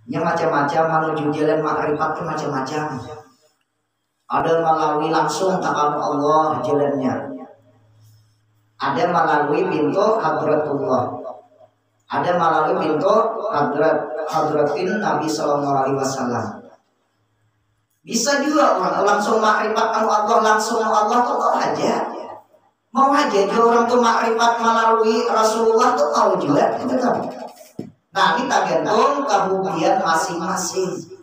nya macam-macam menuju jalan makrifat ke macam-macam. Ada melalui langsung takal Allah jalannya, ada melalui pintu hadratullah, ada melalui pintu hadratin Nabi Sallallahu Alaihi Wasallam. Bisa juga orang langsung makrifat Allah, langsung Allah tuh mau aja juga orang tuh makrifat melalui Rasulullah tuh mau juga gitu kan. Nah kita gantung kerugian masing-masing.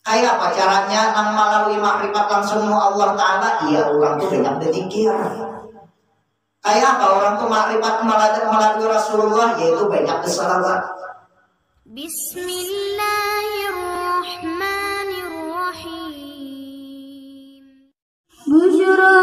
Kayak apa caranya nang melalui makrifat langsung Allah Ta'ala? Iya orang tuh banyak berzikir. Kayak apa orang tuh makrifat melalui Rasulullah? Yaitu banyak berselawat. Bismillahirrahmanirrahim. Busyra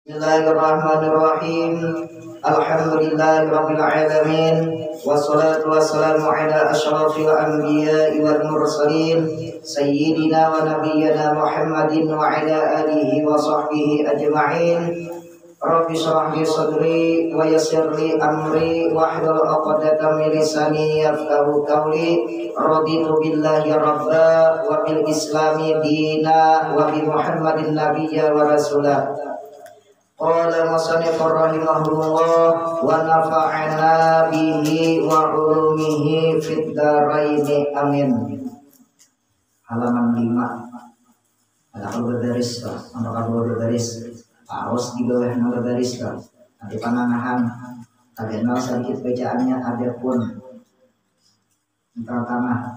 Bismillahirrahmanirrahim. Alhamdulillahirabbil alamin. Wassalatu wassalamu ala asyrafil anbiya'i wal mursalin sayyidina wa nabiyyina Muhammadin wa ala alihi wa sahbihi ajma'in. Rabbi shrah li sadri wa yassir li amri wahlul 'uqdatam min lisani yafqahu qawli. Raditu billahi rabba wa bil islami dina wa bi Muhammadin nabiyya wa rasulah. Qala musannifur rahimahullah wa nafa'ana bihi wa ulumihi fid dharaini amin. Halaman 5. Ada kalau berbaris, untuk kalau berbaris harus di bawah yang berbaris kan. Nanti pananahan ada sedikit bacaannya, ada pun pertama.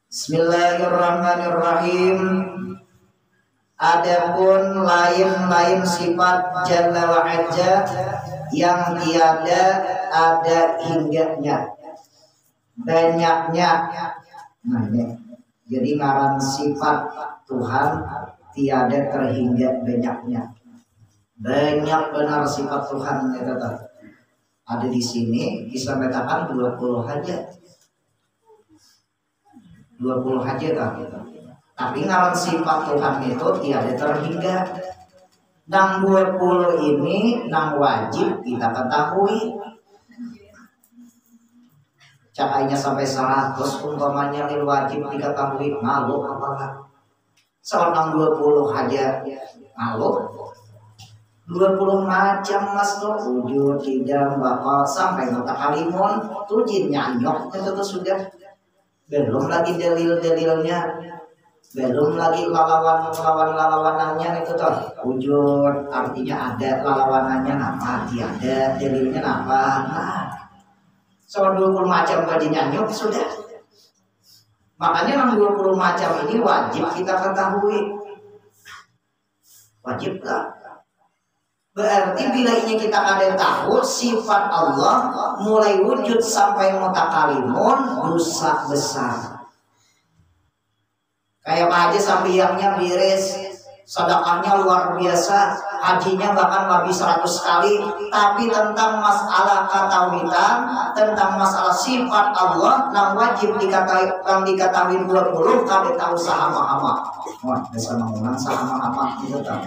Bismillahirrahmanirrahim. Adapun lain-lain sifat Jalla wa Azza yang tiada ada hingganya, banyaknya. Nah ini jadi ngaran sifat Tuhan tiada terhingga banyaknya. Banyak benar sifat Tuhan ya kata. Ada di sini bisa katakan 20 aja. 20 aja kan. Tapi ngaran sifat Tuhan itu tiada terhingga. Nang 20 ini nang wajib kita ketahui. Cakainya sampai 100 umpamanya lil wajib diketahui, malu apalah. Soal nang 20 aja malu. 20 macam mas tuh wujud tidak bakal sampai mata kalimun tuh jin nyanyok itu tuh sudah. Belum lagi dalil-dalilnya. Belum lagi lawan-lawanannya itu tuh wujud artinya ada, lawanannya apa tiada, dalilnya apa. Nah, soal 20 macam kaji nyanyuk sudah. Makanya 20 macam ini wajib kita ketahui. Wajib lah. Berarti bila ini kita ada tahu sifat Allah mulai wujud sampai mutakalimun dosa besar. Kayak Pak Haji sampiyangnya miris, sedekahnya luar biasa, hajinya bahkan lebih 100 kali. Tapi tentang masalah ketawitan, tentang masalah sifat Allah, yang wajib diketahui 20, kada tahu sahama-hama. Wah, bisa mengulang sahama-hama itu tahu.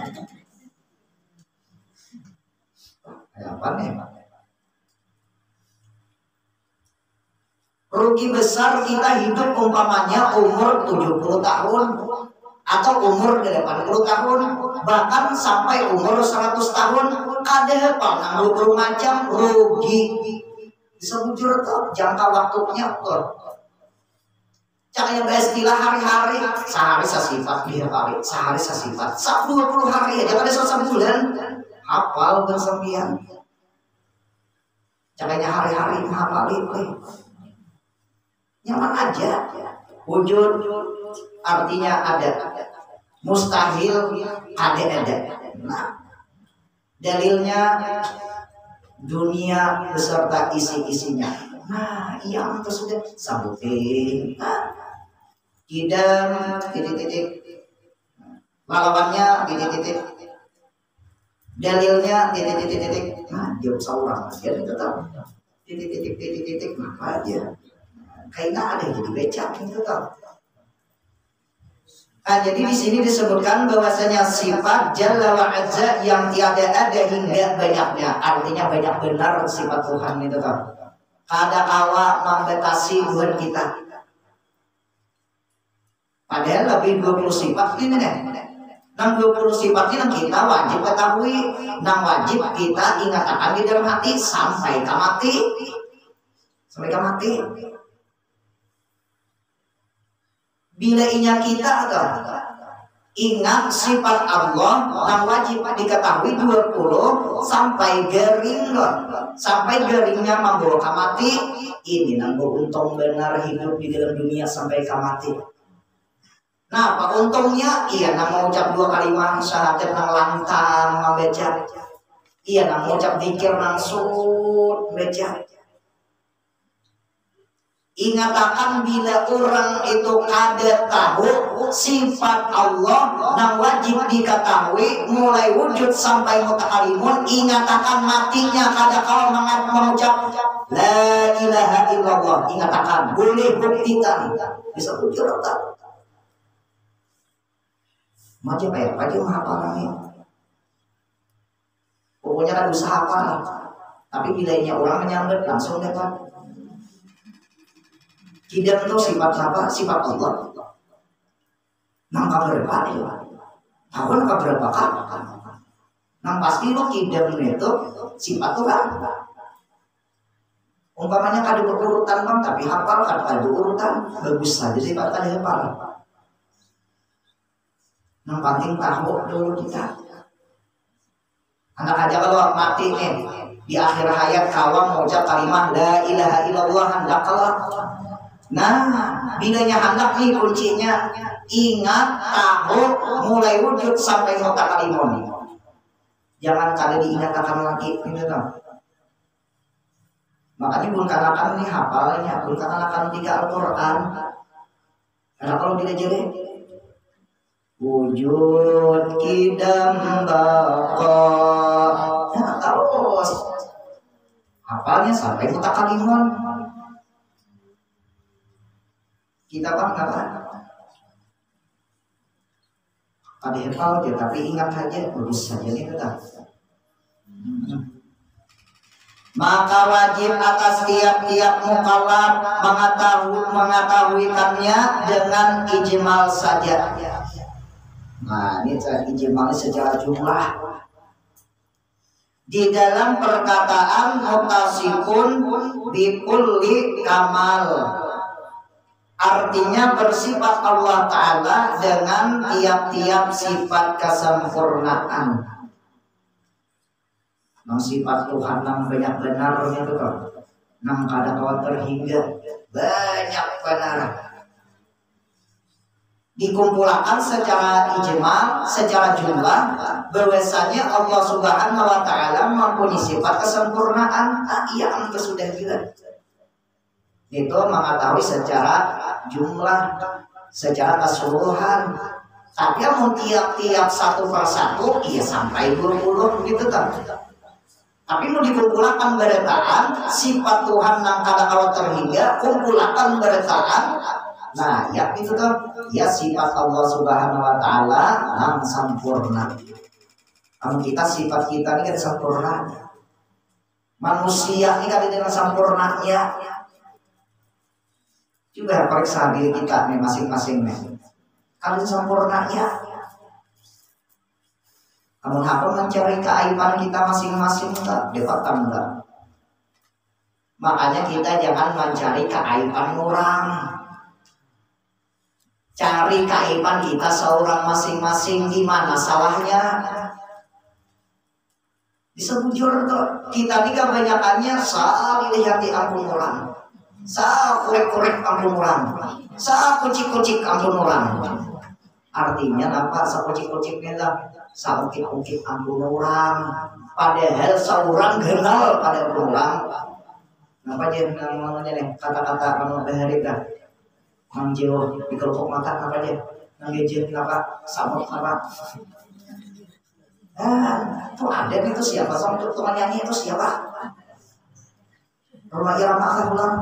Kayak apa nih? Rugi besar kita hidup umpamanya umur 70 tahun atau umur 80 tahun bahkan sampai umur 100 tahun ada apa 60 macam rugi. Bisa bujur tuh jangka waktunya tuh. Caranya istilah hari-hari, sehari sesifat, 2 hari, sehari sesifat, 20 hari aja kada 1 bulan. Hafal bersembian. Caranya hari-hari hafal itu. Nyaman aja. Wujud artinya ada. Mustahil ada. Nah, dalilnya dunia beserta isi-isinya. Nah, yang tersebut sambutin. Nah, idam titik-titik, lawannya titik-titik, dalilnya titik-titik. Nah, jawab seorang dia tetap titik-titik, maka aja. Kayaknya ada yang jadi becak gitu tau. Nah, jadi di sini disebutkan bahwasanya sifat Jalla wa Azza yang tiada ada hingga banyaknya, artinya banyak benar sifat Tuhan itu tau. Kada kawa membatasi buat kita. Padahal lebih 20 sifat ini nih. Nang 20 sifat ini kita wajib ketahui, nang wajib kita ingatkan di dalam hati sampai ke mati. Sampai ke mati. Bila inya kita atau ingat sifat Allah yang wajib diketahui 20 sampai garing loh. Sampai garingnya membawa ke mati. Ini nanggo untung benar hidup di dalam dunia sampai ke mati. Nah, apa untungnya? Iya nang mengucap 2 kalimat syahadat nang lantang membaca. Iya nang mengucap zikir nang sud baca. Ingatakan bila orang itu kada tahu sifat Allah yang wajib diketahui mulai wujud sampai mutakalimun, ingatakan matinya kada kau mengucap la ilaha illallah. Ingatakan boleh buktikan bisa ujar tak macam apa aja menghafalnya. Pokoknya kan usaha apa, tapi bila ini orang menyambut langsung dapat. Tidak itu sifat apa? Sifat Allah. Nang kaberapa ya? Tahu nang kaberapa kan? Nang pasti lo tidak itu sifat Tuhan. Umpamanya kada berurutan bang, tapi hafal kada berurutan, bagus saja sifat kada hafal. Nang penting tahu dulu kita. Anak aja kalau mati nih di akhir hayat kawan mengucap kalimat la ilaha illallah hendak kalah. Nah, bilanya hendak nih kuncinya ingat tahu mulai wujud sampai mutakalimun. Jangan kali diingatkan lagi gitu kan. Makanya pun kanakan nih hafalnya, pun kanakan 3 Al-Qur'an. Karena kalau tidak jadi wujud kidam baqa. Nah, terus hafalnya sampai mutakalimun. Kita kan nggak ada hafal dia, tapi ingat saja, lulus saja nih tetap. Maka wajib atas tiap-tiap mukallaf mengetahuikannya dengan ijmal saja. Nah, ini ijmal secara jumlah. Di dalam perkataan mutasifun bikulli kamal. Artinya bersifat Allah Ta'ala dengan tiap-tiap sifat kesempurnaan. Nang sifat Tuhan nang banyak benarnya itu kan. Nang kada kawan terhingga banyak benar. Dikumpulkan secara ijma, secara jumlah, bahwasanya Allah Subhanahu wa Ta'ala mempunyai sifat kesempurnaan. Yang sudah jelas. Itu mengetahui secara jumlah, secara keseluruhan. Tapi mau tiap-tiap satu persatu, iya sampai 20 gitu kan. Tapi mau dikumpulkan beritaan sifat Tuhan yang kada kawan terhingga, kumpulkan beritaan. Nah, ya itu kan, ya sifat Allah Subhanahu wa Ta'ala yang sempurna. Kalau kita sifat kita ini kan sempurna. Manusia ini kan dengan sempurnanya. Coba periksa diri kita nih masing-masing nih. Kalau sempurnanya, kamu harus mencari keaiban kita masing-masing enggak? Dapat enggak? Makanya kita jangan mencari keaiban orang. Cari keaiban kita seorang masing-masing, di mana salahnya. Bisa bujur tuh. Kita ini kebanyakannya salah lihat di ampun orang. Sa korek-korek ampun orang, sa kucik-kucik ampun orang. Artinya apa? Sa kucik-kuciknya lah, sa ukit-ukit ampun orang. padahal seorang kenal pada orang. Apa aja namanya nih kata-kata anu bahari dah. Mang jauh di kelompok mata apa aja? Nang gadget apa? Samot apa? Tuh ada itu siapa? Sama teman nyanyi itu siapa? Rumah Irama akan ulang.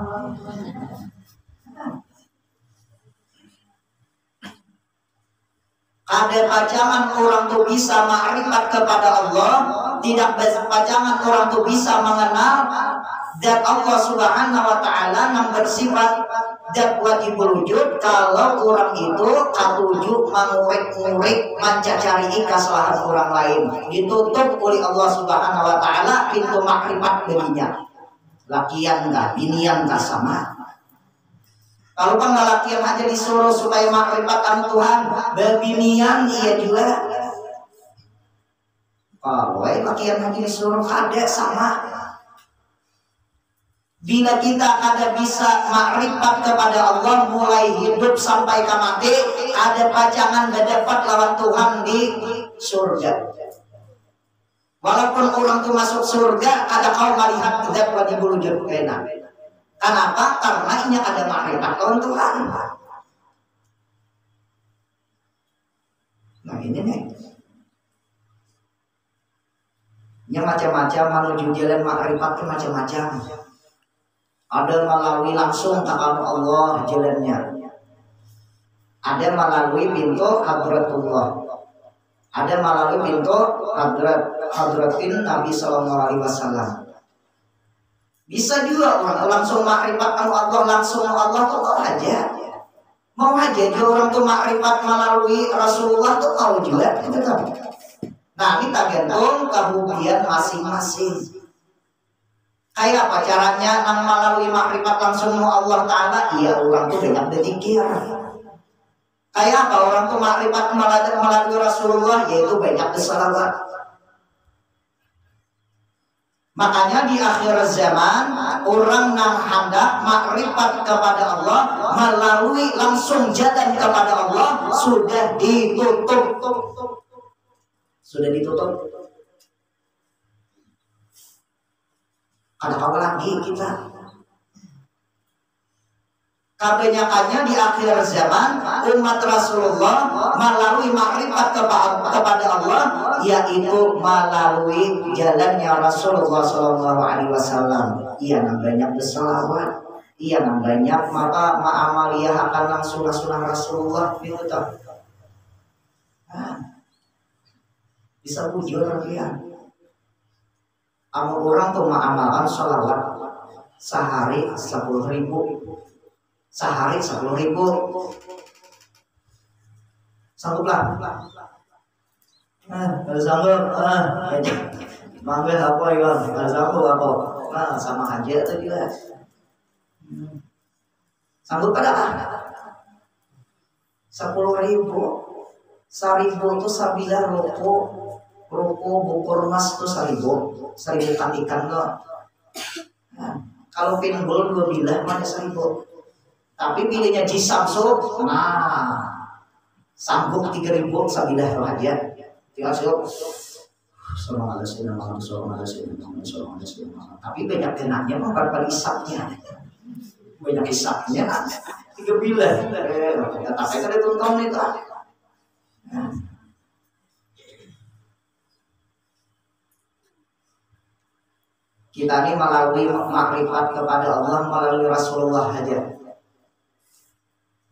Ada pajangan orang tuh bisa ma'rifat kepada Allah, tidak pajangan orang tuh bisa mengenal zat Allah Subhanahu wa taala yang bersifat zat wajibul wujud kalau orang itu katuju mengurek-ngurek mencari kesalahan orang lain. Ditutup oleh Allah Subhanahu wa taala pintu makrifat baginya. Lakian enggak, binian enggak sama. Kalau penggalakian aja disuruh supaya makrifatan Tuhan, bebinian iya juga. Kalau lakian aja disuruh ada sama. Bila kita ada bisa makrifat kepada Allah mulai hidup sampai ke mati, ada pajangan gak dapat lawan Tuhan di surga. Walaupun orang itu masuk surga, ada kau melihat zat wajibul wujud enak. Kenapa? Karena ini ada makrifat lawan Tuhan. Nah ini nih. Ini macam-macam menuju jalan makrifat itu macam-macam. Ada melalui langsung takam Allah jalannya. Ada melalui pintu hadratullah. Ada melalui pintu hadratin Nabi Sallallahu Alaihi Wasallam. Bisa juga orang langsung makrifat Allah langsung Allah tuh mau aja. Mau aja juga orang tuh makrifat melalui Rasulullah tuh mau juga. Nah kita gantung kebudian masing-masing. Kayak apa caranya nang melalui makrifat langsung Allah Ta'ala? Iya orang tuh banyak berzikir. Kayak apa orang tuh makrifat melalui Rasulullah? Yaitu banyak bersalawat. Makanya di akhir zaman orang nang hendak makrifat kepada Allah melalui langsung jalan kepada Allah sudah ditutup. Sudah ditutup. Ada apa lagi kita? Kebanyakannya di akhir zaman umat Rasulullah melalui makrifat kepada Allah, yaitu melalui jalannya Rasulullah Sallallahu Alaihi Wasallam. Ia yang banyak berselawat, ia yang banyak maka ma'amaliyah akan sunnah Rasulullah itu tak. Bisa bujur ya. Amal orang tuh mengamalkan sholawat sehari 10.000, sehari 10.000, sangguplah. Kalau sanggup, manggil apa ya? Kalau sanggup apa? Nah, sama aja tuh juga. Sanggup pada apa? 10.000, 1.000 tuh sabila roko bukur emas tuh 1.000 katikan loh. Nah, kalau pinball 2 bilah mana 1.000. Tapi pilihnya Samsung, nah sanggup 3.000 sabilah aja. Tinggal siap. Tapi banyak kenanya mah pada isapnya. Banyak isapnya 3 bilah. Tapi kan ditonton itu. Kita ini melalui makrifat kepada Allah melalui Rasulullah saja.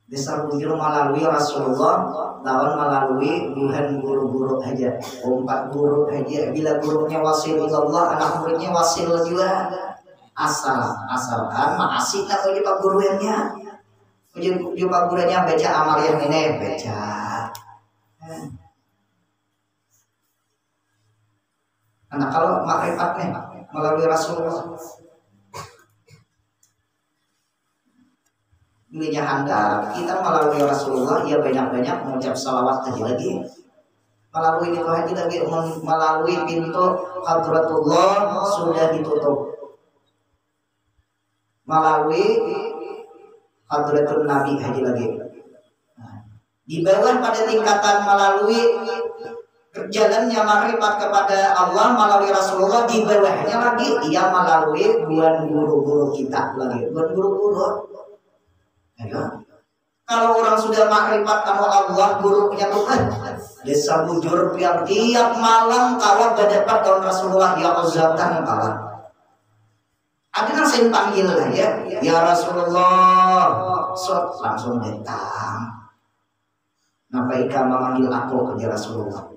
Bisa bujur melalui Rasulullah, lawan melalui bukan guru-guru aja. 4 guru aja. Bila gurunya wasil Allah, anak muridnya wasil juga. Asalkan makasih tak oleh pak gurunya. Uji pak gurunya baca amal yang ini baca. Karena kalau makrifatnya melalui Rasulullah, bilinya Anda kita melalui Rasulullah, ya banyak-banyak mengucap salawat lagi. Melalui itu lagi melalui pintu hadratullah sudah ditutup. Melalui hadratul Nabi lagi. Di bawah pada tingkatan melalui jalannya makrifat kepada Allah melalui Rasulullah, di bawahnya lagi ia melalui guru-guru kita lagi, guru-guru. Ya. Kalau orang sudah makrifat sama Allah, gurunya Tuhan, desa bujur yang tiap malam kawat berdebat dengan Rasulullah, ya uzatan kawan. Ada yang saya panggil lah ya Rasulullah, langsung datang. Napa ika memanggil aku ke Rasulullah?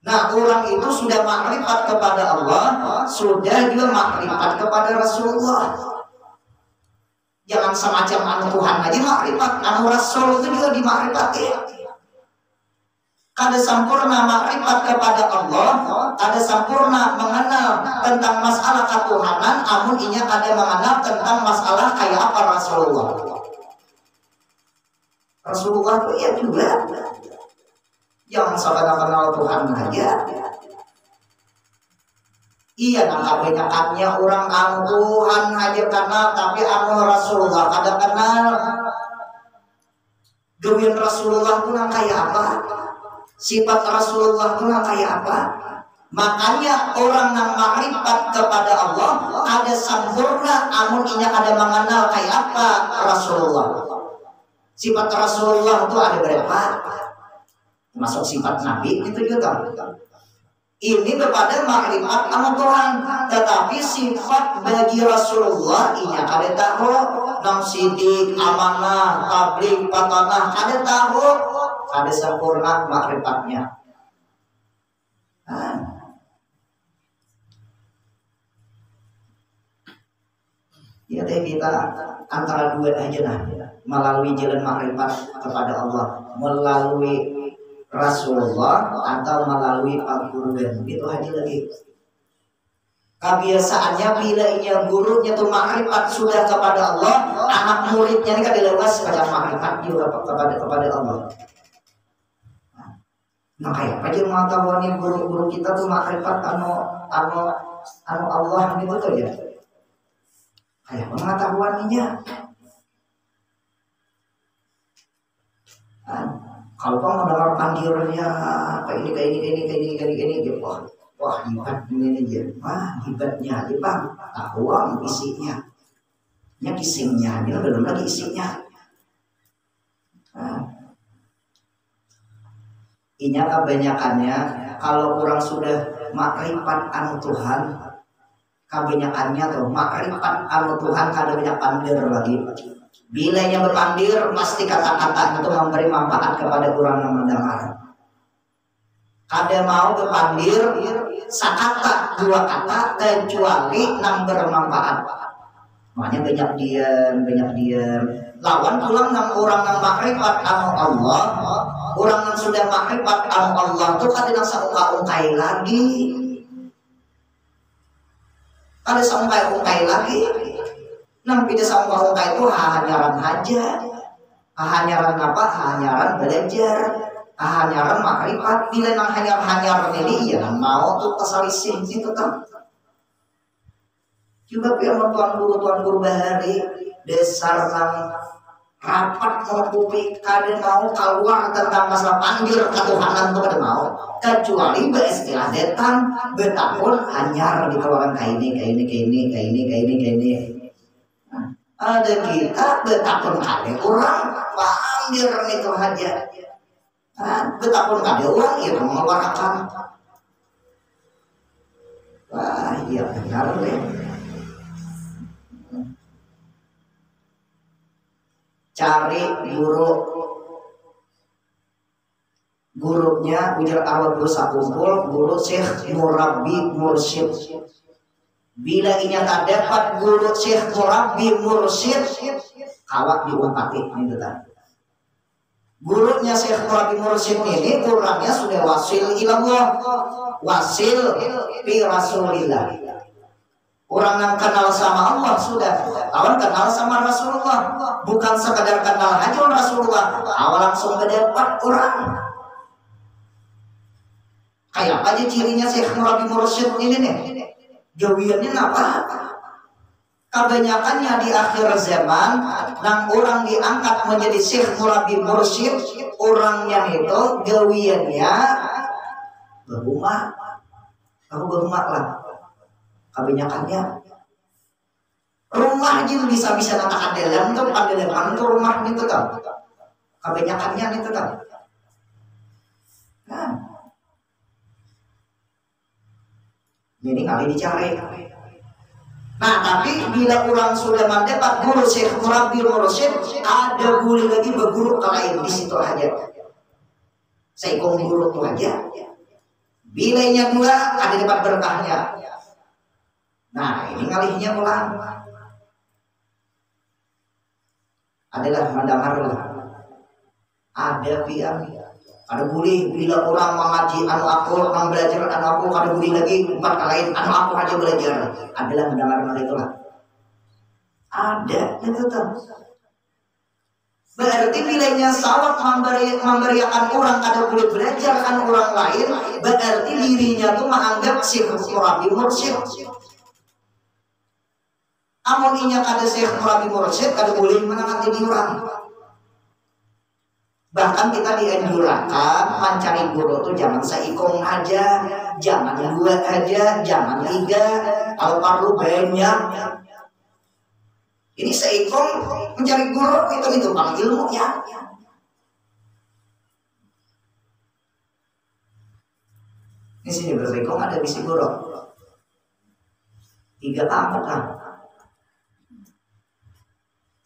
Nah, orang itu sudah makrifat kepada Allah, sudah juga makrifat kepada Rasulullah. Jangan semacam anu Tuhan aja makrifat, anu Rasul itu juga dimakrifati. Kada sempurna makrifat kepada Allah, kada sempurna mengenal tentang masalah ketuhanan, amun inya kada mengenal tentang masalah kayak apa Rasulullah. Rasulullah itu ya juga. Jangan sekadar kenal Tuhan aja. Iya, nah kebanyakannya orang anu Tuhan aja kenal, tapi anu Rasulullah kada kenal. Demikian Rasulullah itu nang kayak apa? Sifat Rasulullah itu nang kayak apa? Makanya orang yang makrifat kepada Allah ada sempurna, amun inya ada mengenal kayak apa Rasulullah. Sifat Rasulullah itu ada berapa? Masuk sifat Nabi itu juga. Ini kepada makrifat sama Tuhan, tetapi sifat bagi Rasulullah ini ada tahu, nang sidik, amanah, tabligh, patanah, ada tahu, ada sempurna makrifatnya. Ya deh, kita antara dua aja lah, melalui jalan makrifat kepada Allah, melalui Rasulullah atau melalui Al-Quran, itu aja lagi. Kebiasaannya bila inya gurunya tuh makrifat sudah kepada Allah, anak muridnya ini kan dilewas pada makrifat juga kepada Allah. Nah kayak aja mengetahui guru-guru kita tuh makrifat anu Allah gitu tuh ya. Kayak pengetahuannya. Kalau kamu mendengar panggilnya kayak ini gitu, wah hebat ini aja, hebatnya aja bang, tahuan isinya, kisingnya, ini belum lagi isinya. Inya kebanyakannya kalau orang sudah makrifat anu Tuhan, kebanyakannya tuh makrifat anu Tuhan kada banyak pandir lagi. Bila yang berpandir, pasti kata-kata itu memberi manfaat kepada orang yang mendengar. Kada mau berpandir, sakata dua kata kecuali yang bermanfaat. Makanya banyak diam. Lawan pulang nang orang yang makrifat anu Allah, orang yang sudah makrifat anu Allah itu kada nang saungkai lagi. Kada saungkai lagi. Nang tidak sama orang itu hanyaran aja, hanyaran apa? Hanyaran belajar, hanyaran makrifat. Bila nang hanyaran ini ya mau tuh kesalisih itu kan. Juga biar tuan guru bahari dasar nang rapat mengupi kada mau keluar tentang masalah panggil ketuhanan itu kada mau. Kecuali beristilah datang betapun hanyar di keluaran kayak ini. Ada kita betapun kali orang panggil itu aja, betapun kali orang itu mengeluarkan. Wah iya benar deh. Cari gurunya ujar awal guru sakumpul, guru syekh murabbi mursyid. Bila inya tak dapat guru syekh murabbi mursyid, kawat diumpati gitu kan. Gurunya syekh murabbi mursyid ini kurangnya sudah wasil ilallah, wasil bi rasulillah. Orang yang kenal sama Allah sudah, awan kenal sama Rasulullah, bukan sekadar kenal aja Rasulullah, awan langsung mendapat orang. Kayak aja cirinya syekh murabbi mursyid ini nih. Gawiannya apa? Kebanyakannya di akhir zaman, nang orang diangkat menjadi syekh murabbi mursyid, orangnya itu gawiannya berumah, aku berumah lah. Kebanyakannya rumah aja bisa nata adelan tuh rumah itu kan. Kebanyakannya itu kan. Nah, ini kali dicari. Nah, tapi bila orang sudah mendapat guru syekh murabbi mursyid, ada boleh lagi berguru ke lain di situ aja. Saya guru itu aja. Bilanya dua ada dapat berkahnya. Nah, ini ngalihnya pulang. Adalah mendengar ada biang. Ada boleh bila orang mengaji anu aku, orang belajar anu aku, ada boleh lagi tempat lain anu aku aja belajar. Adalah mendengar itulah. Ada itu tuh. Berarti bilanya sawat memberiakan orang ada boleh belajar kan orang lain, berarti dirinya tuh menganggap syekh murabbi mursyid. Amun inya kada syekh murabbi mursyid kada boleh menangati di orang. Bahkan kita dianjurkan mencari guru tuh jangan seikong aja, jangan dua aja, jangan tiga, kalau perlu banyak. Ini seikong mencari guru itu bang ilmu ya. Di sini berseikong ada bisi guru. 3 apa kan?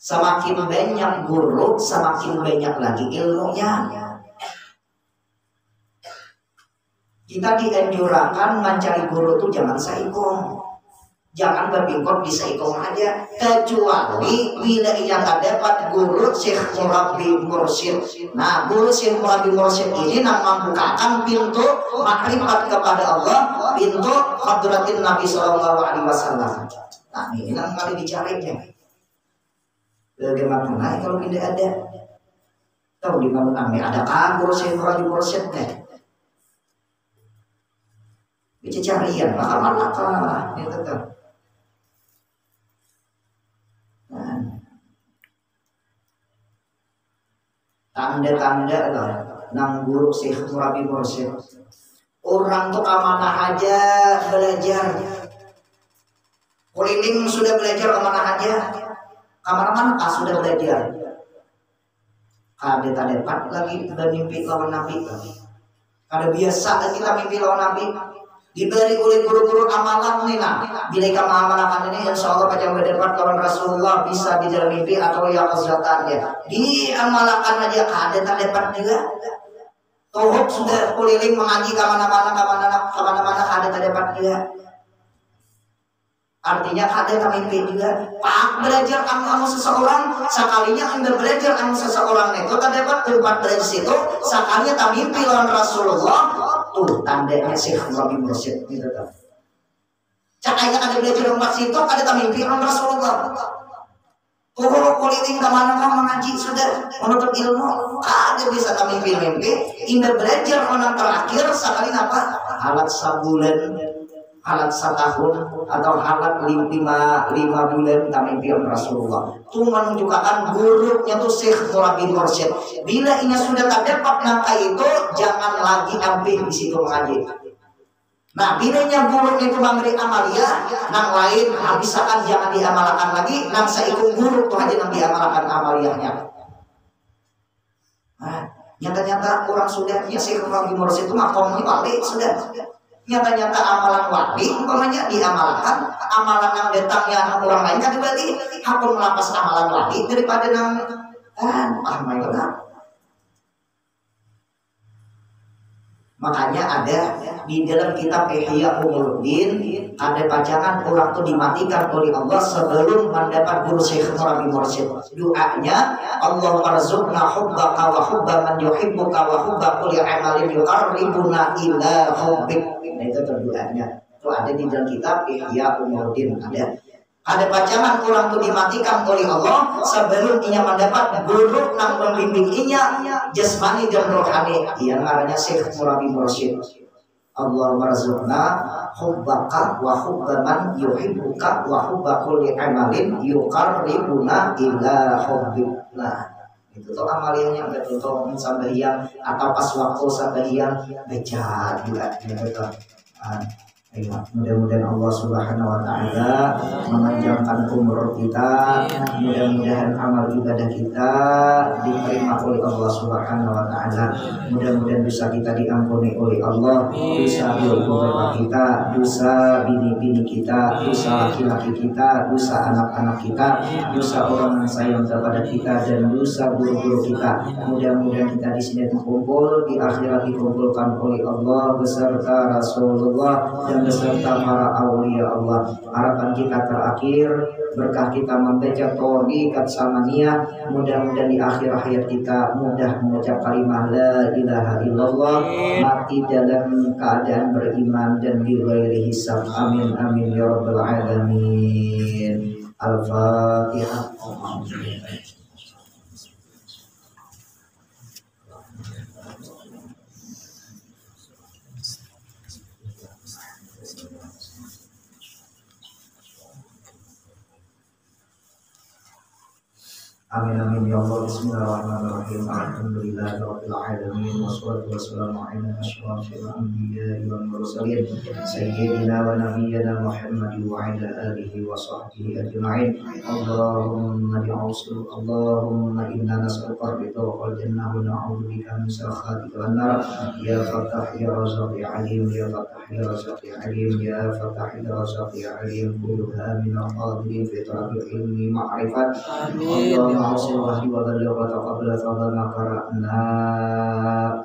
Semakin banyak guru, semakin banyak lagi ilmunya. Kita dianjurkan mencari guru itu jangan seikong. Jangan berbingkot di seikong aja. Kecuali bila ia dapat guru syekh murabbi mursyid. Nah, guru syekh murabbi mursyid ini yang membukakan pintu makrifat kepada Allah, pintu hadratin Nabi SAW. Nah, ini yang kali dicarinya. Bagaimana kalau tidak ada? Tahu di mana kami ada guru syekh murabbi mursyid nih? Bicara carian, mana kah? Itu tuh. Tanda-tanda lah, nang guru syekh murabbi mursyid. Orang tuh kemana aja belajar. Keliling sudah belajar kemana aja. Kemana-mana sudah belajar. Kada dapat lagi bermimpi lawan Nabi. Kada biasa kita mimpi lawan Nabi. Diberi oleh guru-guru amalan nih nah. Bila kamu amalkan ini insya Allah pada berdebat lawan Rasulullah bisa di dalam mimpi atau ya kezatannya. Diamalkan aja kada dapat juga. Tohok sudah keliling mengaji kemana-mana kada dapat juga. Artinya ada mimpi juga. Pak belajar kamu seseorang, sekalinya anda belajar kamu seseorang itu terdapat tempat belajar situ, sekalinya tak mimpi lawan Rasulullah. Tuh tandanya syekh murabbi mursyid gitu kan. Cakanya ada belajar tempat situ, ada tak mimpi lawan Rasulullah. Tuh keliling kemana kamu mengaji sudah menuntut ilmu, ada bisa tak mimpi. Anda belajar orang terakhir, sekalinya apa? Alat sabulan. Halat 1 tahun atau halat 5 bulan kami pion Rasulullah. Itu menunjukkan gurunya tuh syekh murabbi mursyid. Bila ini sudah terdapat nangka itu, jangan lagi ambil di situ mengaji. Nah, bilanya guru itu memberi amalia, nang lain misalkan jangan diamalkan lagi, nang seikut guru tuh aja nang diamalkan amaliyahnya. Nah, nyata-nyata orang sudah ya syekh murabbi mursyid itu makomnya balik sudah. Nyata-nyata amalan wali umpamanya diamalkan, amalan yang datangnya orang lain kan berarti aku melapas amalan wali daripada nang kan makanya ada di dalam kitab Ihya Ulumuddin ada bacakan orang itu dimatikan oleh Allah sebelum mendapat guru syekh murabbi mursyid. Doanya Allah warzuqna hubbaka wa hubba man yuhibbuka wa hubba kulli amalin yuqarribuna ila hubbik. Nah, itu doanya. Itu ada di dalam kitab Ihya Ulumuddin ada bacaan orang itu dimatikan oleh Allah sebelum ia mendapat guru yang membimbing ia jasmani dan rohani. Yang namanya syekh murabbi mursyid. Allah warzuqna hubbaka wa hubba man yuhibbuka wa hubba kulli amalin yuqarribuna ila hubbik. Nah, itu tuh amaliyahnya betul tuh sambahyang atau pas waktu sambahyang baca juga gitu tuh. Mudah-mudahan Allah Subhanahu wa taala memanjangkan umur kita, mudah-mudahan amal ibadah kita diterima oleh Allah Subhanahu wa taala, mudah-mudahan dosa kita diampuni oleh Allah, dosa ibu bapak kita, dosa bini-bini kita, dosa laki-laki kita, dosa anak-anak kita, dosa orang yang sayang kepada kita, dan dosa guru-guru kita. Mudah-mudahan kita di sini terkumpul, di akhirat dikumpulkan oleh Allah beserta Rasulullah dan beserta para aulia Allah. Harapan kita terakhir, berkah kita membaca thariqat samaniyah, mudah-mudahan di akhir hayat kita mudah mengucap kalimat la ilaha illallah, mati dalam keadaan beriman dan bi ghairi hisab. Amin amin ya rabbal alamin. Al-Fatihah. Amin amin ya Allah. Bismillahirrahmanirrahim. Alhamdulillahirabbil alamin wassalatu wassalamu ala asyrafil anbiya'i wal mursalin sayyidina wa nabiyyina Muhammadin wa ala alihi wa sahbihi ajma'in. Allahumma inna nas'aluka ridha wal jannah wa na'udzubika min sakhatika wan nar. Ya Fattah ya Razzaq ya Alim, ya Fattah ya Razzaq ya Alim, ya Fattah ya Razzaq ya Alim. Kulluha min al-qadirin fi talabil ilmi ma'rifat. Amin. Hasil wahyu wa balighah wa taqabbal fadhana qara'na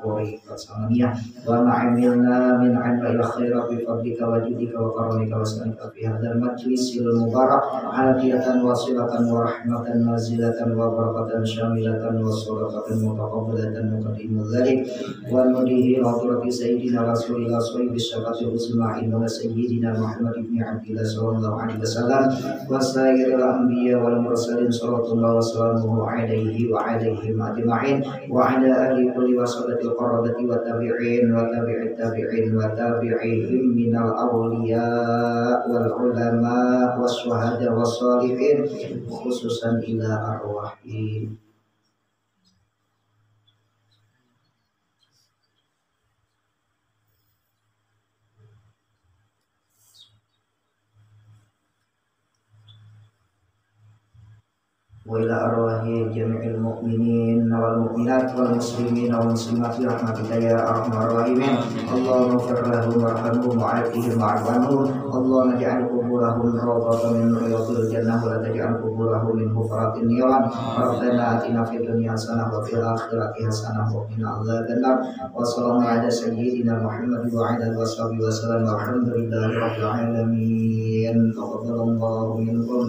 thariqat samaniyah wa ma'amilna min 'ilmi khairat bi fadlika wa judika wa karamika wa sanika fi hadzal majlisil mubarak hadiyatan wasilatan wa rahmatan nazilatan wa barakatan syamilatan wa salatan mutaqabbalatan muqaddimul dzalik wa nudihi hadrati sayyidina rasulillah sallallahu alaihi wasallam wa sayyidina Muhammad ibn Abdillah sallallahu alaihi wasallam wa sayyidil anbiya wal mursalin sallallahu alaihi عليه وعليهم أجمعين وعلى آله كل وصحبه القرابة والتابعين وتابع التابعين وتابعيهم من الأولياء والعلماء والشهداء والصالحين خصوصا إلى أرواحهم. وإلى أرواح جميع المؤمنين والمؤمنات والمسلمين والمسلمات برحمتك يا أرحم الراحمين. اللهم اغفر لهم وارحمهم وعافهم واعف عنهم. اللهم اجعل قبورهم روضة من رياض الجنة ولا تجعل قبورهم من حفرات النيران. ربنا آتنا في الدنيا حسنة وفي الآخرة حسنة وقنا عذاب النار. وصلى الله على سيدنا محمد وعلى آله وصحبه وسلم والحمد لله رب العالمين. تقبل الله منكم.